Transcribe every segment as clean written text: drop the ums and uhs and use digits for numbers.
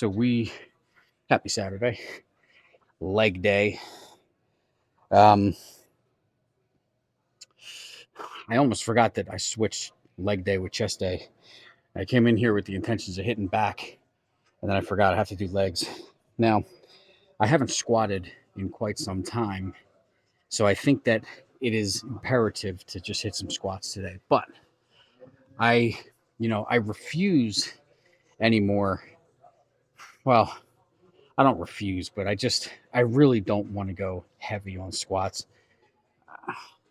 Happy Saturday, leg day. Um, I almost forgot that I switched leg day with chest day. I came in here with the intentions of hitting back, and then I forgot I have to do legs. Now, I haven't squatted in quite some time, so I think that it is imperative to just hit some squats today. But I, I refuse anymore. Well, I don't refuse, but I really don't want to go heavy on squats.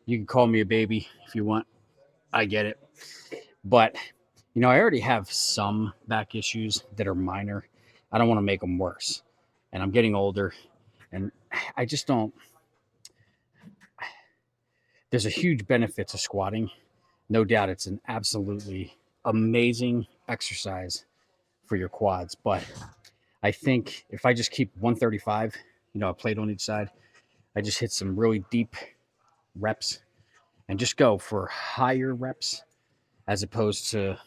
You can call me a baby if you want. I get it. But, I already have some back issues that are minor. I don't want to make them worse. And I'm getting older, and I just don't. There's a huge benefit to squatting. No doubt it's an absolutely amazing exercise for your quads. But I think if I just keep 135, a plate on each side, I just hit some really deep reps and just go for higher reps as opposed to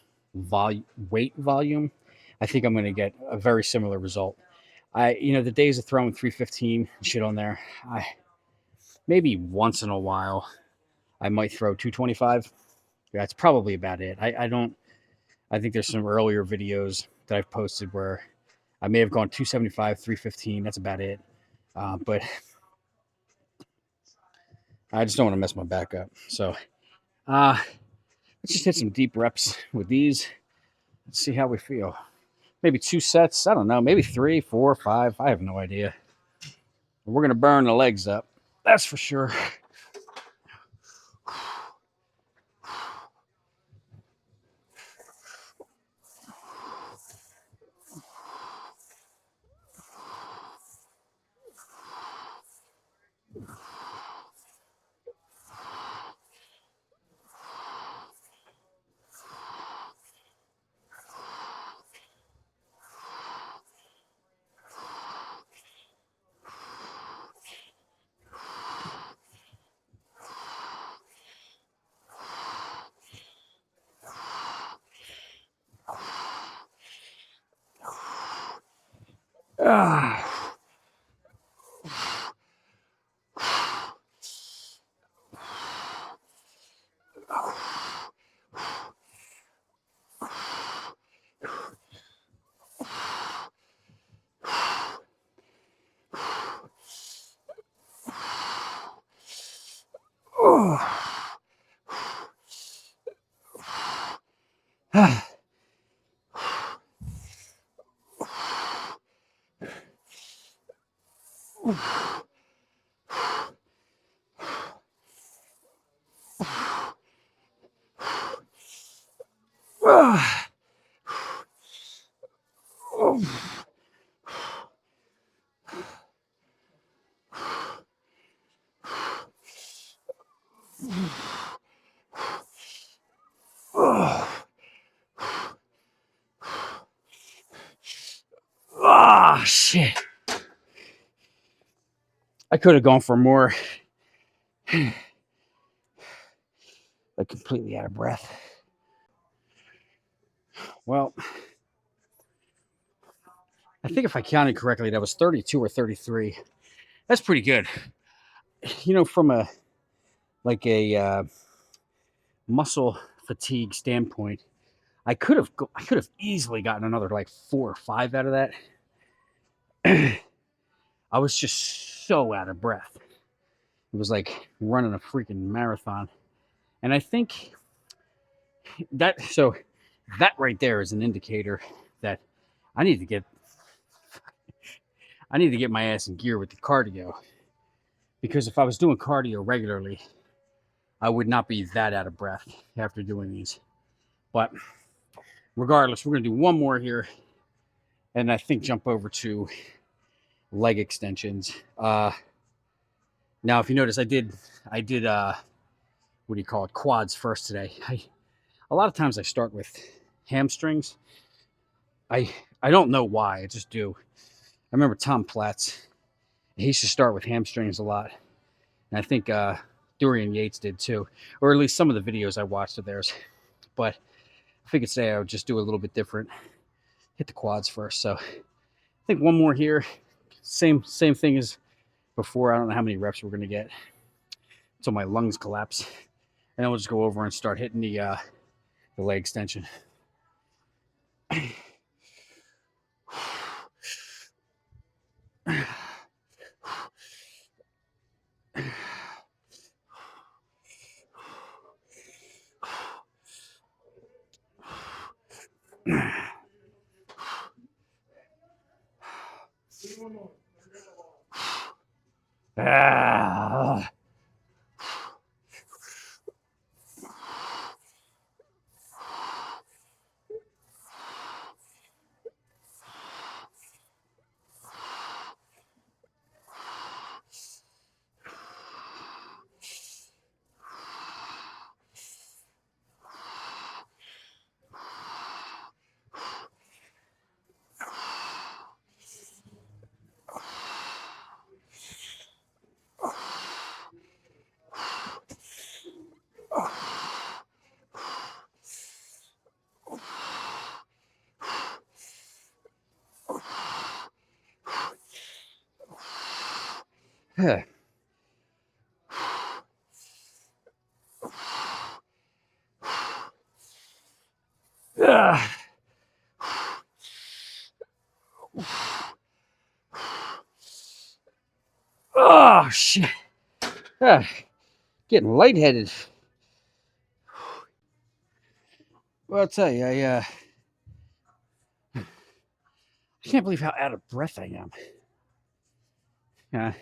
weight volume, I think I'm going to get a very similar result. The days of throwing 315 shit on there, maybe once in a while I might throw 225. That's probably about it. I don't. I think there's some earlier videos that I've posted where I may have gone 275, 315. That's about it. But I just don't want to mess my back up. So let's just hit some deep reps with these. Let's see how we feel. Maybe 2 sets. I don't know. Maybe 3, 4, 5. I have no idea. We're going to burn the legs up. That's for sure. Ah. Ah, shit. I could have gone for more. Like completely out of breath. Well, I think if I counted correctly, that was 32 or 33. That's pretty good. From a muscle fatigue standpoint, I could have easily gotten another like 4 or 5 out of that. I was just so out of breath. It was like running a freaking marathon. And I think that right there is an indicator that I need to get my ass in gear with the cardio. Because if I was doing cardio regularly, I would not be that out of breath after doing these. But regardless, we're going to do one more here, and I think jump over to leg extensions. Now, if you notice, I did what do you call it, quads first today. A lot of times I start with hamstrings. I don't know why, I just do. I remember Tom Platz, he used to start with hamstrings a lot, and I think Dorian Yates did too, or at least some of the videos I watched of theirs. But I figured today I would just do a little bit different. Hit the quads first. So think one more here. Same thing as before. I don't know how many reps we're gonna get until my lungs collapse, and then we'll just go over and start hitting the leg extension. Ah. Oh shit! Getting lightheaded. Well, I'll tell you, I can't believe how out of breath I am.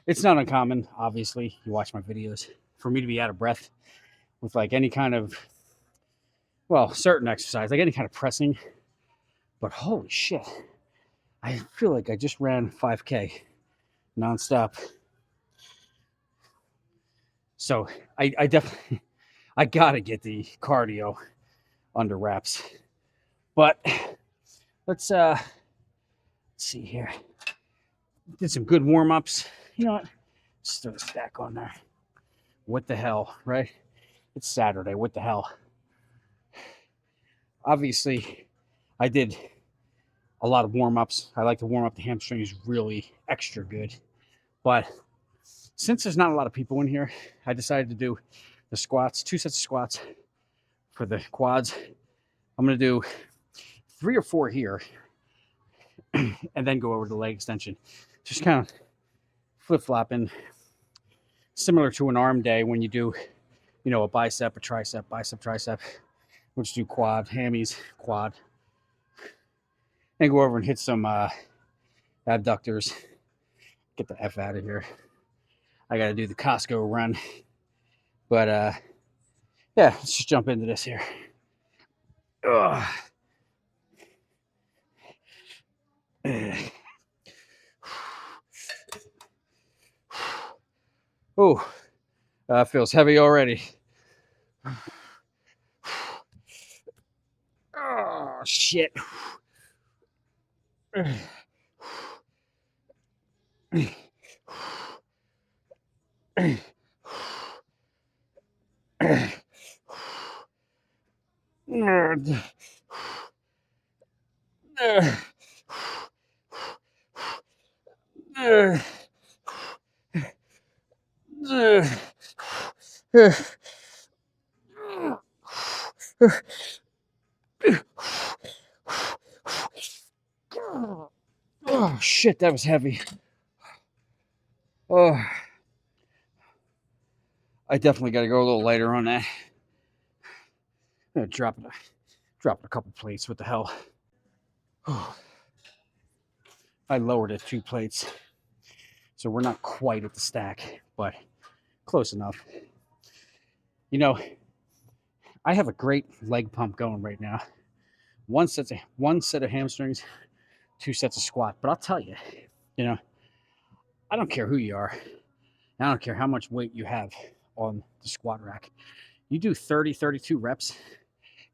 It's not uncommon, obviously. You watch my videos, for me to be out of breath with like any kind of, well, certain exercise, like any kind of pressing. But holy shit, I feel like I just ran 5K nonstop. So I definitely, I gotta get the cardio under wraps. But let's see here. Did some good warm-ups. You know what? Just throw a stack on there. What the hell, right? It's Saturday. What the hell? Obviously, I did a lot of warm-ups. I like to warm up the hamstrings really extra good. But since there's not a lot of people in here, I decided to do the squats, 2 sets of squats for the quads. I'm going to do 3 or 4 here and then go over to the leg extension. Just kind of flip-flopping, similar to an arm day when you do, you know, a bicep, a tricep, bicep, tricep. We'll just do quad, hammies, quad, and go over and hit some abductors. Get the F out of here. I got to do the Costco run. But yeah, let's just jump into this here. Ugh. Oh, feels heavy already. Oh, shit. Oh shit, that was heavy. Oh, I definitely got to go a little lighter on that. I'm gonna drop a couple plates. What the hell? Oh, I lowered it 2 plates, so we're not quite at the stack, but close enough. You know, I have a great leg pump going right now. One set of hamstrings, 2 sets of squat. But I'll tell you, you know, I don't care who you are. I don't care how much weight you have on the squat rack. You do 30, 32 reps,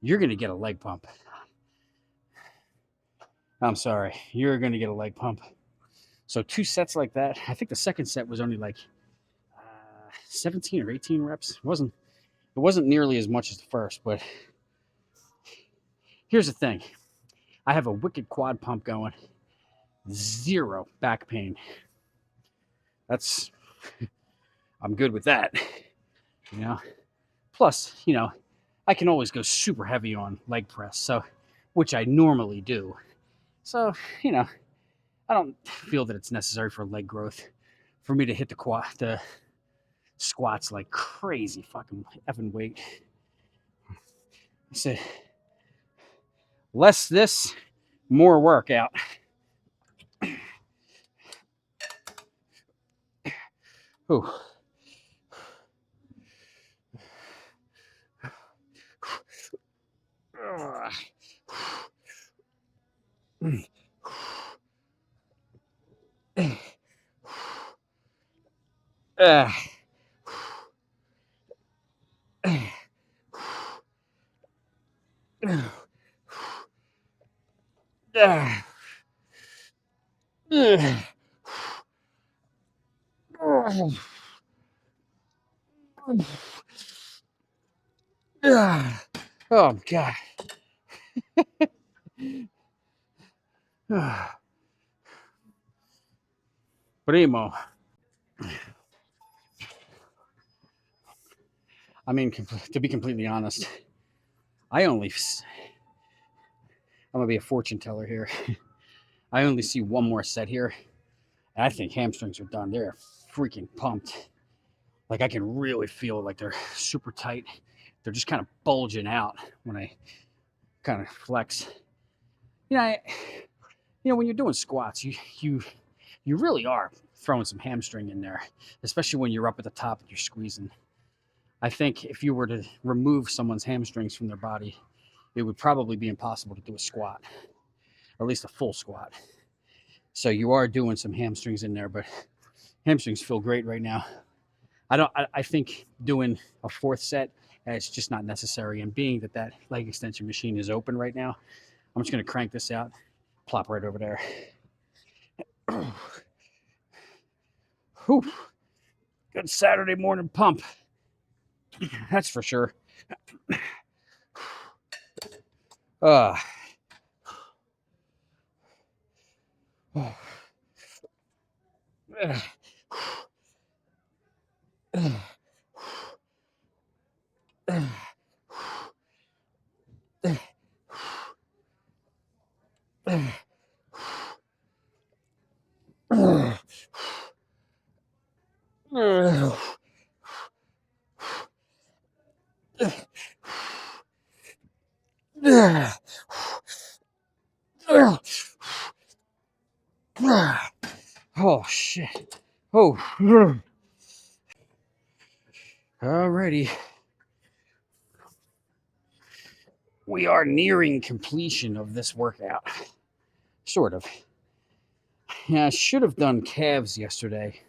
you're going to get a leg pump. I'm sorry, you're going to get a leg pump. So 2 sets like that. I think the second set was only like 17 or 18 reps. It wasn't nearly as much as the first, but here's the thing. I have a wicked quad pump going. zero back pain. That's, I'm good with that, you know. Plus, you know, I can always go super heavy on leg press, so which I normally do. So, you know, I don't feel that it's necessary for leg growth for me to hit the squats like crazy fucking effing weight. I said, less this, more workout. Ooh. Oh God. Primo. I mean, to be completely honest, I'm gonna be a fortune teller here. I only see one more set here, and I think hamstrings are done. They're freaking pumped. Like I can really feel like they're super tight. They're just kind of bulging out when I kind of flex. You know, when you're doing squats, you really are throwing some hamstring in there, especially when you're up at the top and you're squeezing. I think if you were to remove someone's hamstrings from their body, it would probably be impossible to do a squat, or at least a full squat. So you are doing some hamstrings in there, but hamstrings feel great right now. I think doing a fourth set, it's just not necessary. And being that that leg extension machine is open right now, I'm just going to crank this out, plop right over there. Whew. Good Saturday morning pump. That's for sure. Uh, oh shit. Oh. Alrighty. We are nearing completion of this workout. Sort of. Yeah, I should have done calves yesterday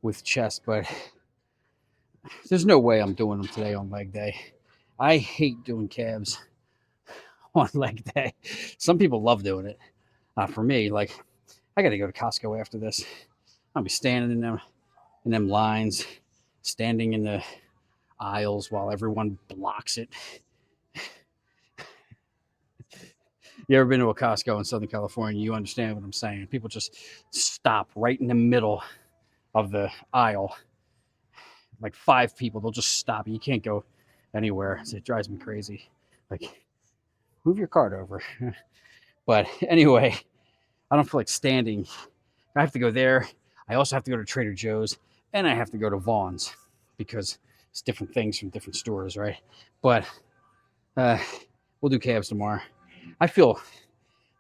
with chest, but there's no way I'm doing them today on leg day. I hate doing calves on leg day. Some people love doing it. For me, like, I got to go to Costco after this. I'll be standing in them lines, standing in the aisles while everyone blocks it. You ever been to a Costco in Southern California? You understand what I'm saying. People just stop right in the middle of the aisle. Like 5 people, they'll just stop. You can't go anywhere. So it drives me crazy. Like, move your cart over. But anyway, I don't feel like standing. I have to go there. I also have to go to Trader Joe's, and I have to go to Vaughn's because it's different things from different stores, right? But we'll do calves tomorrow. I feel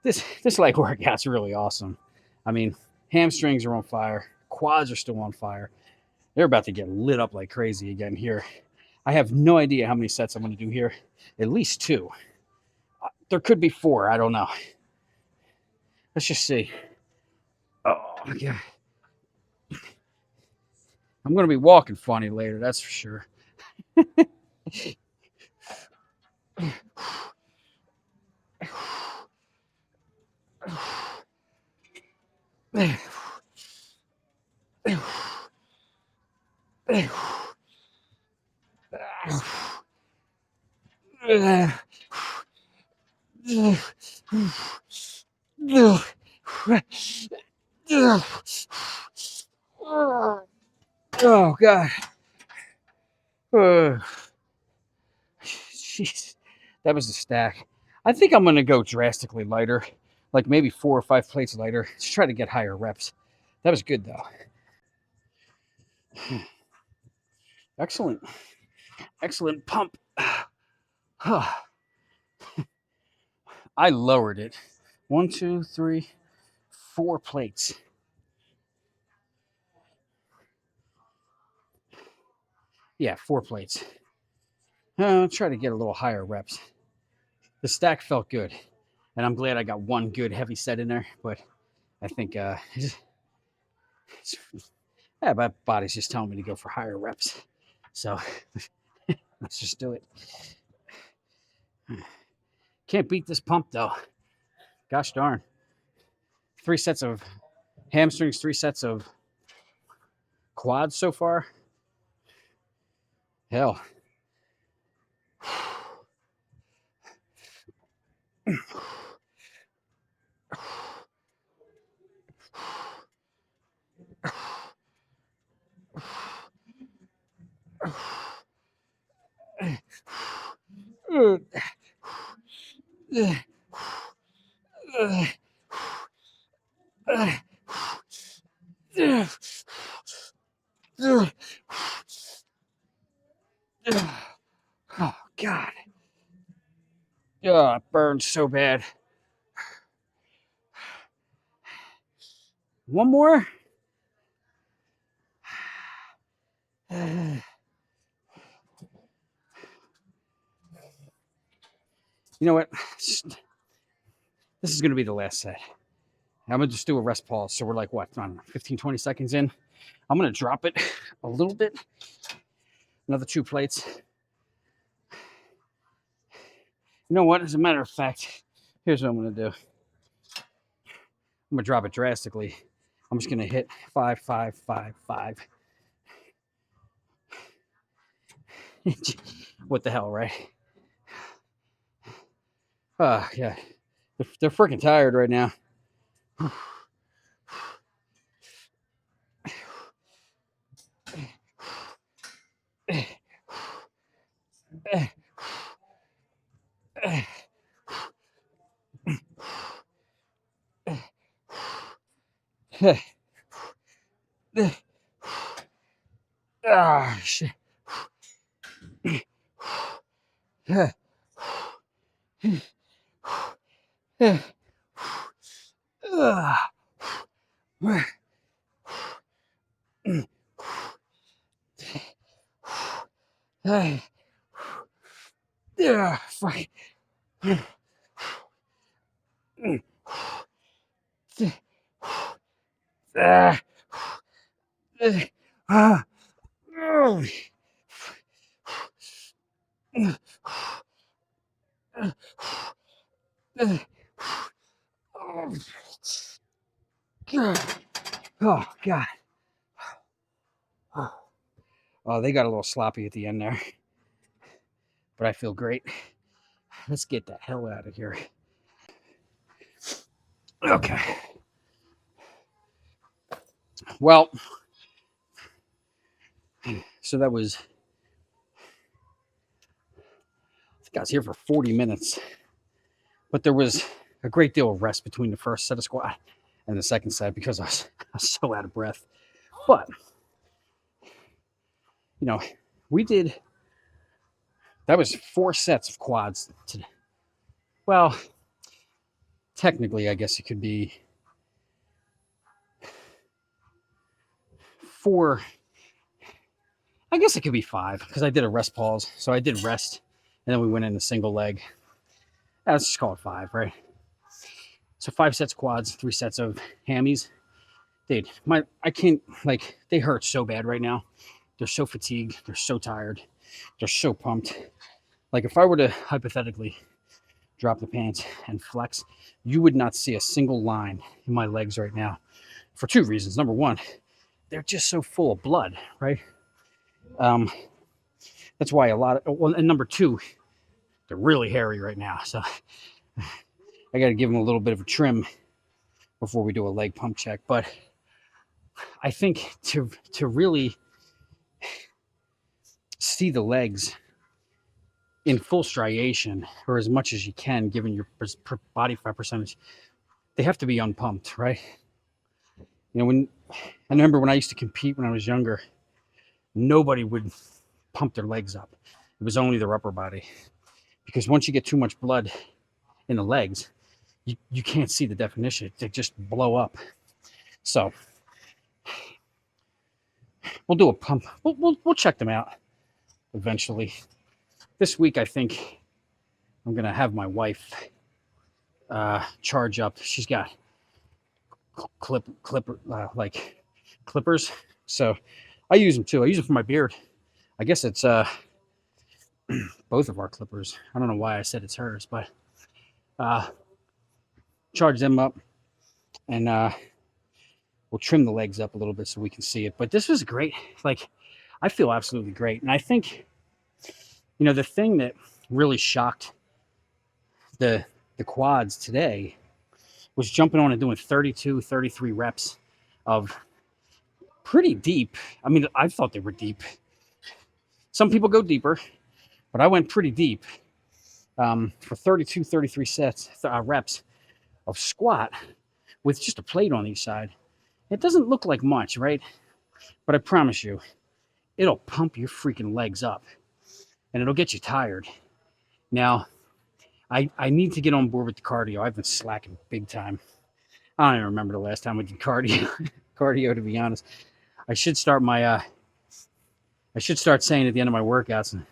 this leg workout's really awesome. I mean, hamstrings are on fire. Quads are still on fire. They're about to get lit up like crazy again here. I have no idea how many sets I'm going to do here. At least 2. There could be 4. I don't know. Let's just see. Oh, yeah. I'm going to be walking funny later, that's for sure. Oh God. Jeez, that was a stack. I think I'm gonna go drastically lighter, like maybe 4 or 5 plates lighter. Just try to get higher reps. That was good though. Excellent, excellent pump. I lowered it. 1, 2, 3, 4 plates. Yeah, 4 plates. I'll try to get a little higher reps. The stack felt good, and I'm glad I got one good heavy set in there. But I think my body's just telling me to go for higher reps. So let's just do it. Can't beat this pump though. Gosh darn. 3 sets of hamstrings, 3 sets of quads so far. Hell. Oh God. Oh, it burns so bad. One more. You know what? This is going to be the last set. I'm going to just do a rest pause. So we're like, what, I don't know, 15, 20 seconds in. I'm going to drop it a little bit. Another 2 plates. You know what? As a matter of fact, here's what I'm going to do. I'm going to drop it drastically. I'm just going to hit 5, 5, 5, 5. What the hell, right? Yeah. They're freaking tired right now. Ah, shit. Yeah, fuck. Oh God. Oh, they got a little sloppy at the end there, but I feel great. Let's get the hell out of here. Okay. Well, so that was, I think I was here for 40 minutes, but there was a great deal of rest between the first set of squat and the second set because I was so out of breath. But, you know, we did, that was 4 sets of quads today. Well, technically, I guess it could be 4. I guess it could be 5 because I did a rest pause. So I did rest and then we went in a single leg. Let's just call it 5, right? So 5 sets of quads, 3 sets of hammies. Dude, I can't, like, they hurt so bad right now. They're so fatigued. They're so tired. They're so pumped. Like, if I were to hypothetically drop the pants and flex, you would not see a single line in my legs right now for 2 reasons. Number one, they're just so full of blood, right? That's why a lot of, well, and number 2, they're really hairy right now. So I got to give them a little bit of a trim before we do a leg pump check. But I think to really see the legs in full striation, or as much as you can, given your body fat percentage, they have to be unpumped, right? When I remember when I used to compete when I was younger, nobody would pump their legs up. It was only their upper body, because once you get too much blood in the legs, you can't see the definition. They just blow up. So we'll do a pump. We'll check them out eventually. This week, I think I'm gonna have my wife charge up. She's got clippers, so I use them too. I use them for my beard. I guess it's both of our clippers. I don't know why I said it's hers, but charge them up, and we'll trim the legs up a little bit so we can see it. But this was great. Like, I feel absolutely great. And I think, the thing that really shocked the quads today was jumping on and doing 32, 33 reps of pretty deep. I mean, I thought they were deep. Some people go deeper, but I went pretty deep for 32, 33 reps of squat with just a plate on each side. It doesn't look like much, right? But I promise you, it'll pump your freaking legs up, and it'll get you tired. Now, I need to get on board with the cardio. I've been slacking big time. I don't even remember the last time I did cardio, to be honest. I should start saying at the end of my workouts, and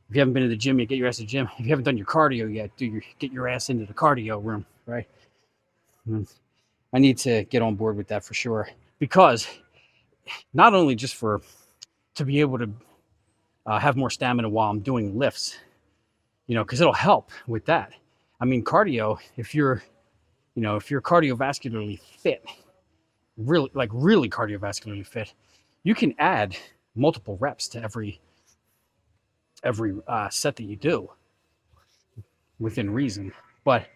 if you haven't been to the gym yet, get your ass to the gym. If you haven't done your cardio yet, get your ass into the cardio room, right? I need to get on board with that for sure, because not only just to be able to have more stamina while I'm doing lifts, because it'll help with that. I mean, cardio, if you're cardiovascularly fit, really cardiovascularly fit, you can add multiple reps to every set that you do within reason. But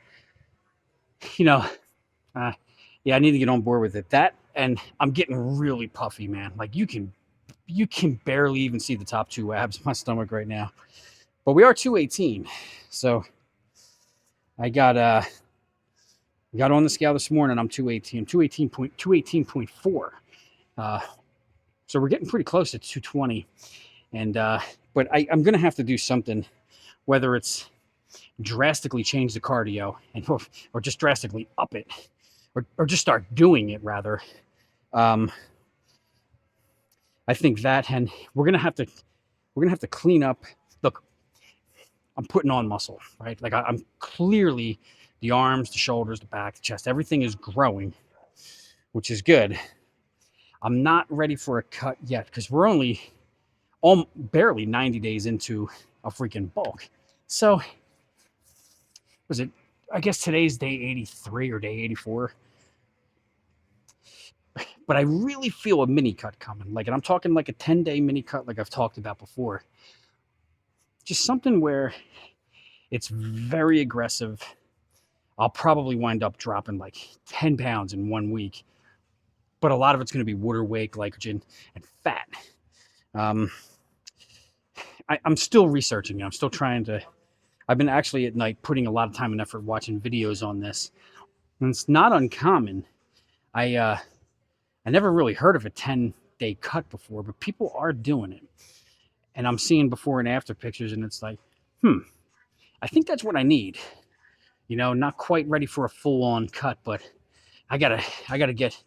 yeah, I need to get on board with it. That, and I'm getting really puffy, man. Like, you can barely even see the top two abs of my stomach right now. But we are 218, so I got on the scale this morning. I'm 218. 218.4. So we're getting pretty close to 220. And but I'm gonna have to do something, whether it's drastically change the cardio or just drastically up it, or just start doing it rather. I think that, and we're gonna have to clean up. Look, I'm putting on muscle, right? Like, I'm clearly, the arms, the shoulders, the back, the chest, everything is growing, which is good. I'm not ready for a cut yet, because we're only barely 90 days into a freaking bulk. So, I guess today's day 83 or day 84. But I really feel a mini cut coming. Like, and I'm talking like a 10-day mini cut, like I've talked about before. Just something where it's very aggressive. I'll probably wind up dropping like 10 pounds in 1 week. But a lot of it's going to be water weight, glycogen, and fat. I'm still researching. I'm still trying to. I've been actually at night putting a lot of time and effort watching videos on this. And it's not uncommon. I never really heard of a 10-day cut before, but people are doing it. And I'm seeing before and after pictures, and it's like, I think that's what I need. Not quite ready for a full-on cut, but I gotta get,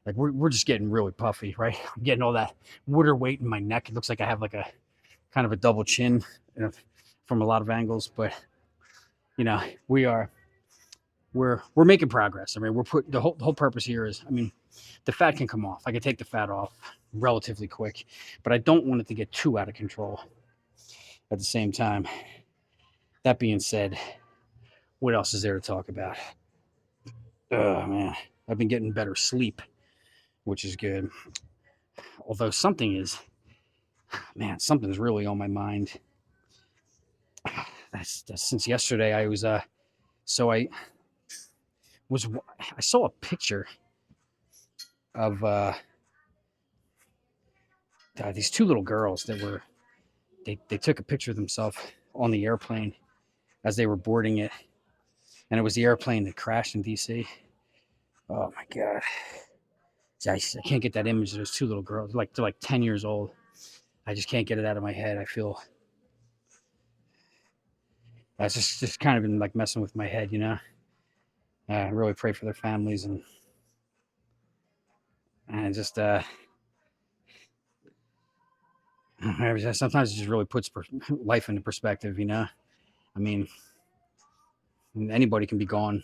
like, we're just getting really puffy, right? I'm getting all that water weight in my neck. It looks like I have like a kind of a double chin, from a lot of angles, but we're making progress. I mean, the whole purpose here is, the fat can come off. I can take the fat off relatively quick, but I don't want it to get too out of control at the same time. That being said, what else is there to talk about? Oh, man, I've been getting better sleep, which is good. Although something's really on my mind. That's since yesterday. I was was I saw a picture of these two little girls that were they took a picture of themselves on the airplane as they were boarding it, and it was the airplane that crashed in DC. Oh my god. I can't get that image of those two little girls. They're like 10 years old. I just can't get it out of my head. I feel that's just kind of been like messing with my head, you know. I really pray for their families and just sometimes it just really puts life into perspective, you know. I mean, anybody can be gone.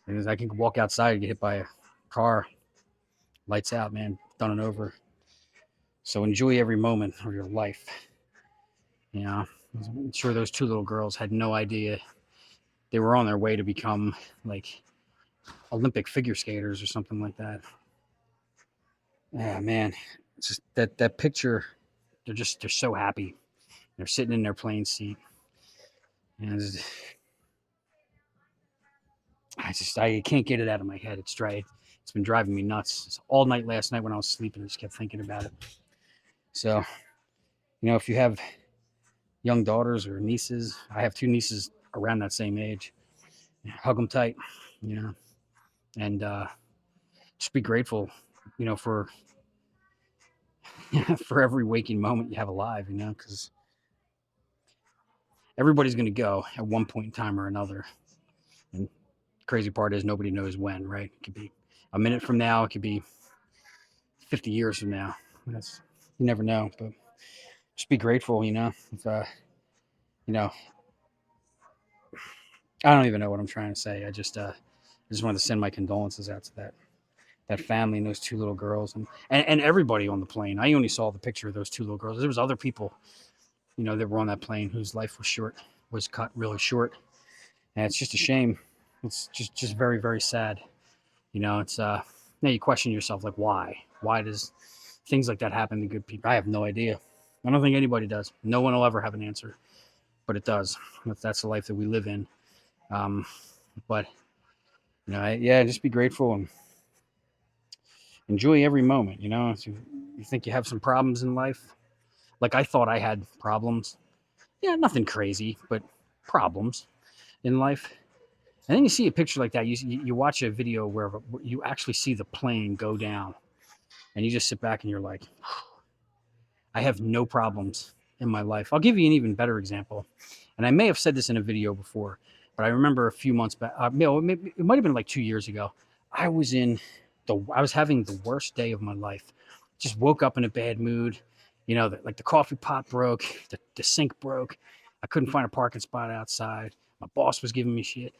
I can walk outside and get hit by a car, lights out, man, done and over. So enjoy every moment of your life. You know, I'm sure those two little girls had no idea they were on their way to become like Olympic figure skaters or something like that. Yeah, man, it's just that picture. They're so happy. They're sitting in their plane seat, and I can't get it out of my head. It's been driving me nuts all night last night when I was sleeping. I just kept thinking about it. So, you know, if you have young daughters or nieces, I have two nieces around that same age. Hug them tight, you know, and just be grateful, you know, for for every waking moment you have alive, you know, because everybody's going to go at one point in time or another. And the crazy part is nobody knows when, right? It could be a minute from now, it could be 50 years from now. That's, you never know, but just be grateful, you know. If, you know, I don't even know what I'm trying to say. I just wanted to send my condolences out to that family and those two little girls and everybody on the plane. I only saw the picture of those two little girls. There was other people, you know, that were on that plane whose life was cut really short. And it's just a shame. It's just very, very sad. You know, it's now you question yourself, like, why? Why does things like that happen to good people? I have no idea. I don't think anybody does. No one will ever have an answer, but it does. That's the life that we live in. But you know, yeah, just be grateful and enjoy every moment. You know, if you think you have some problems in life, like I thought I had problems. Yeah, nothing crazy, but problems in life. And then you see a picture like that. You watch a video where you actually see the plane go down, and you just sit back and you're like, I have no problems in my life. I'll give you an even better example, and I may have said this in a video before, but I remember a few months back. Maybe, it might have been like 2 years ago. I was having the worst day of my life. Just woke up in a bad mood. You know, like the coffee pot broke, the sink broke. I couldn't find a parking spot outside. My boss was giving me shit.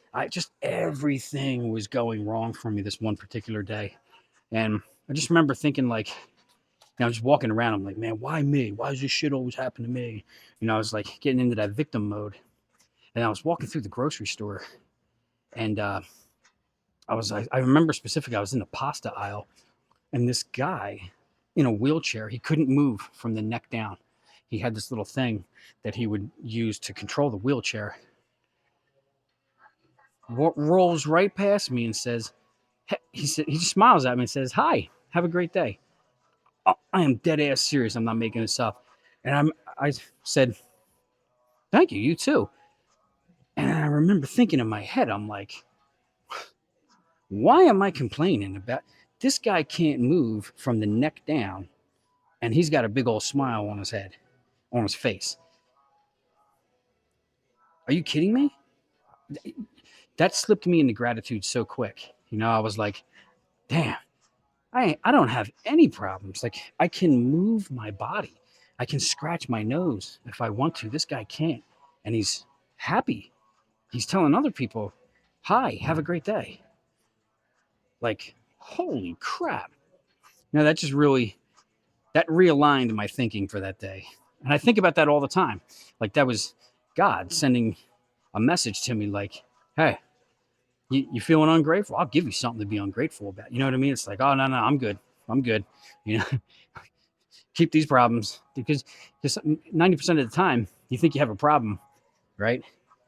Everything was going wrong for me this one particular day. And I just remember thinking, like, you know, I'm just walking around. I'm like, man, why me? Why does this shit always happen to me? You know, I was like getting into that victim mode. And I was walking through the grocery store, and I remember specifically, I was in the pasta aisle, and this guy in a wheelchair, he couldn't move from the neck down. He had this little thing that he would use to control the wheelchair. Rolls right past me and says, he just smiles at me and says, "Hi, have a great day." Oh, I am dead ass serious. I'm not making this up. And I said, "Thank you, you too." And I remember thinking in my head, I'm like, why am I complaining about this guy can't move from the neck down and he's got a big old smile on his head, on his face? Are you kidding me? That slipped me into gratitude so quick. You know, I was like, damn, I don't have any problems. Like, I can move my body. I can scratch my nose if I want to. This guy can't. And he's happy. He's telling other people, hi, have a great day. Like, holy crap. Now that realigned my thinking for that day. And I think about that all the time. Like, that was God sending a message to me, like, hey, you feeling ungrateful? I'll give you something to be ungrateful about. You know what I mean? It's like, oh, no, I'm good. I'm good. You know, keep these problems, because 90% of the time you think you have a problem, right?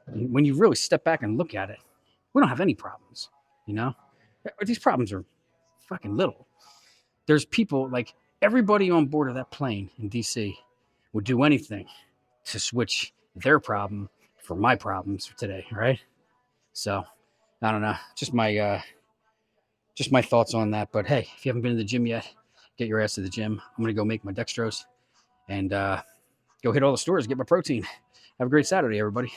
And when you really step back and look at it, we don't have any problems. You know, these problems are fucking little. There's people like everybody on board of that plane in DC would do anything to switch their problem for my problems for today, right? So I don't know, just my thoughts on that. But hey, if you haven't been to the gym yet, get your ass to the gym. I'm gonna go make my dextrose and go hit all the stores, get my protein. Have a great Saturday, everybody.